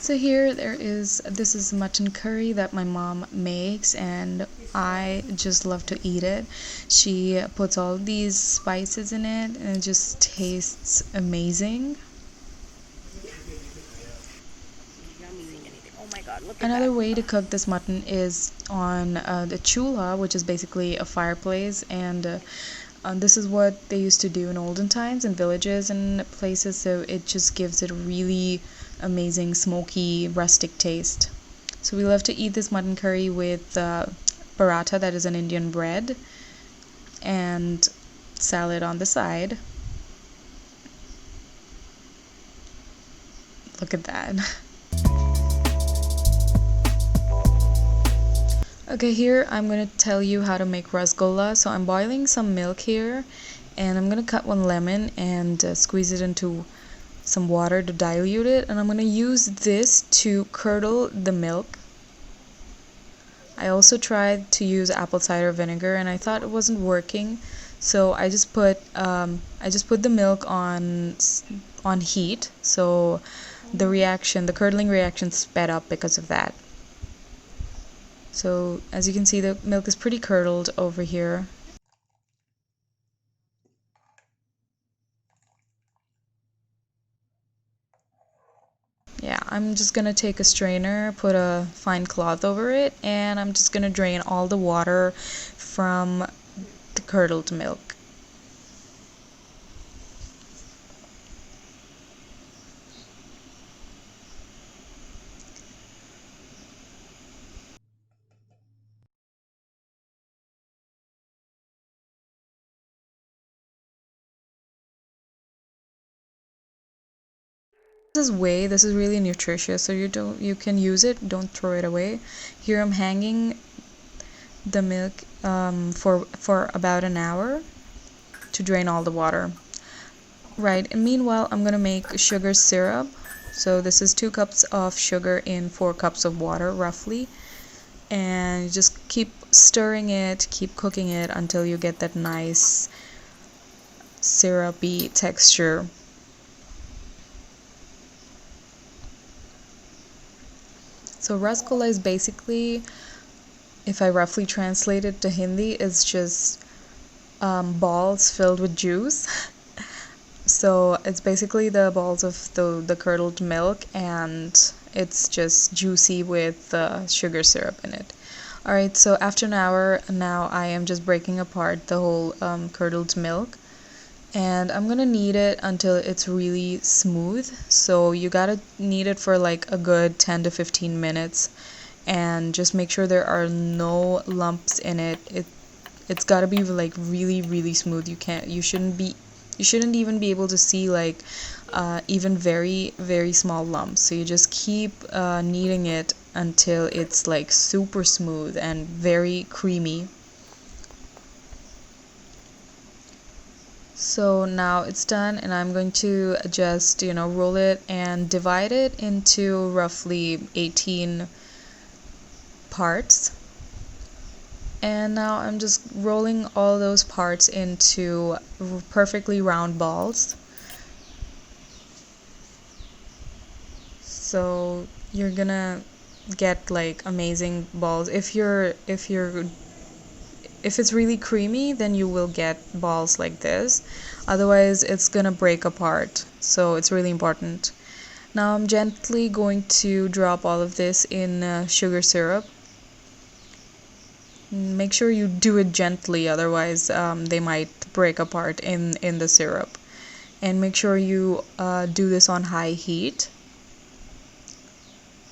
So here this is mutton curry that my mom makes, and I just love to eat it. She puts all these spices in it and it just tastes amazing. Oh my god, look at that. Another way to cook this mutton is on the chula, which is basically a fireplace, and this is what they used to do in olden times in villages and places, so it just gives it a really amazing smoky rustic taste. So we love to eat this mutton curry with paratha, that is an Indian bread, and salad on the side. Look at that. Okay, here I'm gonna tell you how to make rasgulla. So I'm boiling some milk here, and I'm gonna cut one lemon and squeeze it into some water to dilute it, and I'm gonna use this to curdle the milk. I also tried to use apple cider vinegar and I thought it wasn't working, so I just put the milk on heat, so the curdling reaction sped up because of that. So as you can see, the milk is pretty curdled over here. Yeah, I'm just gonna take a strainer, put a fine cloth over it, and I'm just gonna drain all the water from the curdled milk. This is really nutritious, so you can use it, don't throw it away. Here I'm hanging the milk for about an hour to drain all the water. Right, and meanwhile I'm gonna make sugar syrup. So this is 2 cups of sugar in 4 cups of water roughly, and just keep stirring it, keep cooking it until you get that nice syrupy texture. So rasgulla is basically, if I roughly translate it to Hindi, is just balls filled with juice. So it's basically the balls of the curdled milk, and it's just juicy with sugar syrup in it. Alright, so after an hour now I am just breaking apart the whole curdled milk, and I'm gonna knead it until it's really smooth. So you gotta knead it for like a good 10 to 15 minutes, and just make sure there are no lumps in it. It's gotta be like really smooth. You shouldn't even be able to see like even very small lumps. So you just keep kneading it until it's like super smooth and very creamy. So now it's done, and I'm going to just roll it and divide it into roughly 18 parts. And now I'm just rolling all those parts into perfectly round balls. So you're gonna get like amazing balls. If it's really creamy, then you will get balls like this. Otherwise, it's gonna break apart. So it's really important. Now I'm gently going to drop all of this in sugar syrup. Make sure you do it gently, otherwise they might break apart in the syrup. And make sure you do this on high heat.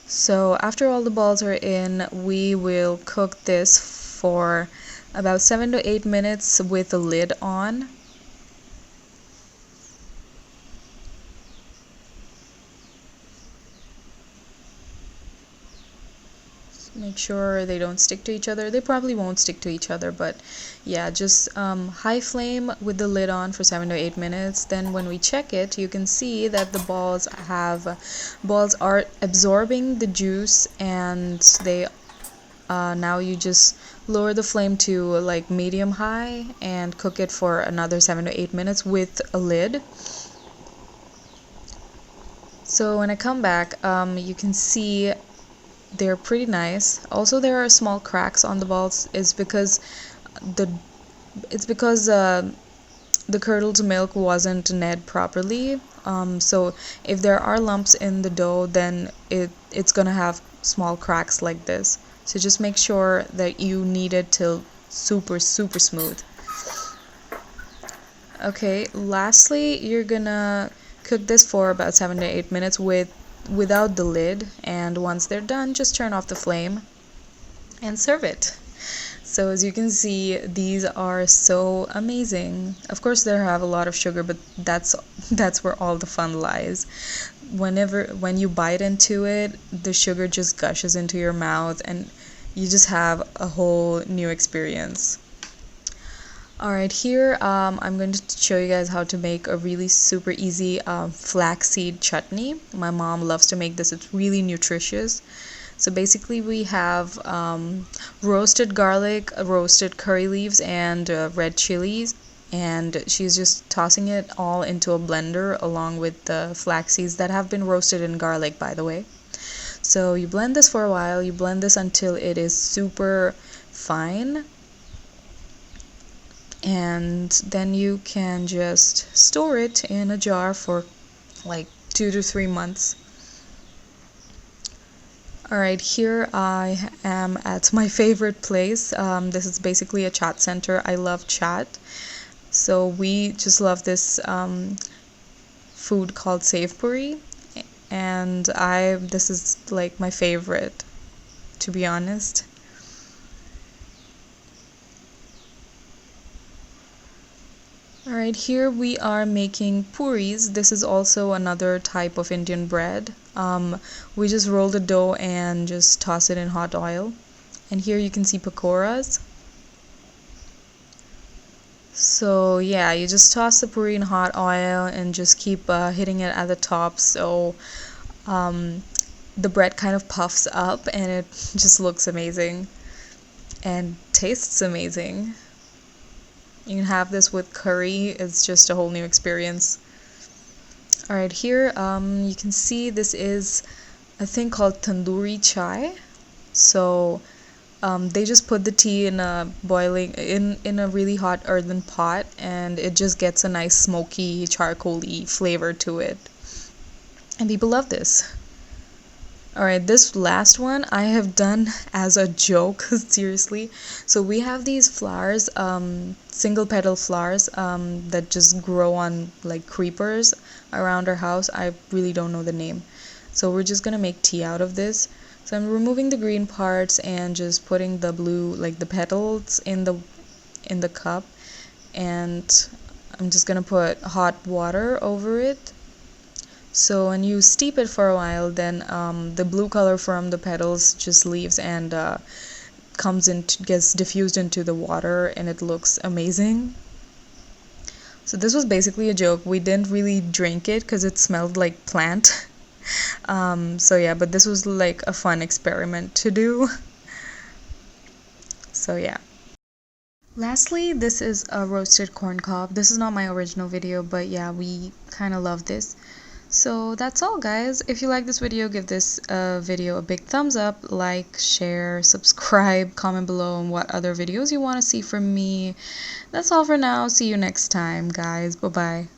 So after all the balls are in, we will cook this for about 7 to 8 minutes with the lid on. Make sure they don't stick to each other. They probably won't stick to each other, but yeah, just high flame with the lid on for 7 to 8 minutes. Then when we check it, you can see that the balls are absorbing the juice, and they now you just lower the flame to like medium high and cook it for another 7 to 8 minutes with a lid. So when I come back, you can see they're pretty nice. Also, there are small cracks on the balls. The it's because the curdled milk wasn't kneaded properly. So if there are lumps in the dough, then it's gonna have small cracks like this. So just make sure that you knead it till super smooth. Okay, lastly, you're gonna cook this for about 7 to 8 minutes without the lid, and once they're done, just turn off the flame and serve it. So as you can see, these are so amazing. Of course, they have a lot of sugar, but that's where all the fun lies. When you bite into it, the sugar just gushes into your mouth, and you just have a whole new experience. Alright, here I'm going to show you guys how to make a really super easy flaxseed chutney. My mom loves to make this. It's really nutritious. So basically we have roasted garlic, roasted curry leaves, and red chilies. And she's just tossing it all into a blender along with the flax seeds that have been roasted in garlic, by the way. So you blend this for a while. You blend this until it is super fine. And then you can just store it in a jar for like 2 to 3 months. Alright, here I am at my favorite place. This is basically a chat center. I love chat. So we just love this food called Save Puri, and this is like my favorite, to be honest. Alright, here we are making puris. This is also another type of Indian bread. We just roll the dough and just toss it in hot oil. And here you can see pakoras. So yeah, you just toss the puri in hot oil and just keep hitting it at the top, so the bread kind of puffs up and it just looks amazing and tastes amazing. You can have this with curry. It's just a whole new experience. Alright, here you can see this is a thing called tandoori chai. So they just put the tea in a really hot earthen pot, and it just gets a nice smoky, charcoaly flavor to it. And people love this. Alright, this last one I have done as a joke, seriously. So we have these flowers, single petal flowers, that just grow on like creepers around our house. I really don't know the name. So we're just gonna make tea out of this. So I'm removing the green parts and just putting the blue, like the petals, in the cup, and I'm just gonna put hot water over it. So when you steep it for a while, then the blue color from the petals just leaves and gets diffused into the water, and it looks amazing. So this was basically a joke. We didn't really drink it because it smelled like plant. So yeah, but this was like a fun experiment to do. So yeah. Lastly, this is a roasted corn cob. This is not my original video, but yeah, we kind of love this. So that's all, guys. If you like this video, give this video a big thumbs up, like, share, subscribe, comment below on what other videos you want to see from me. That's all for now. See you next time, guys. Bye bye.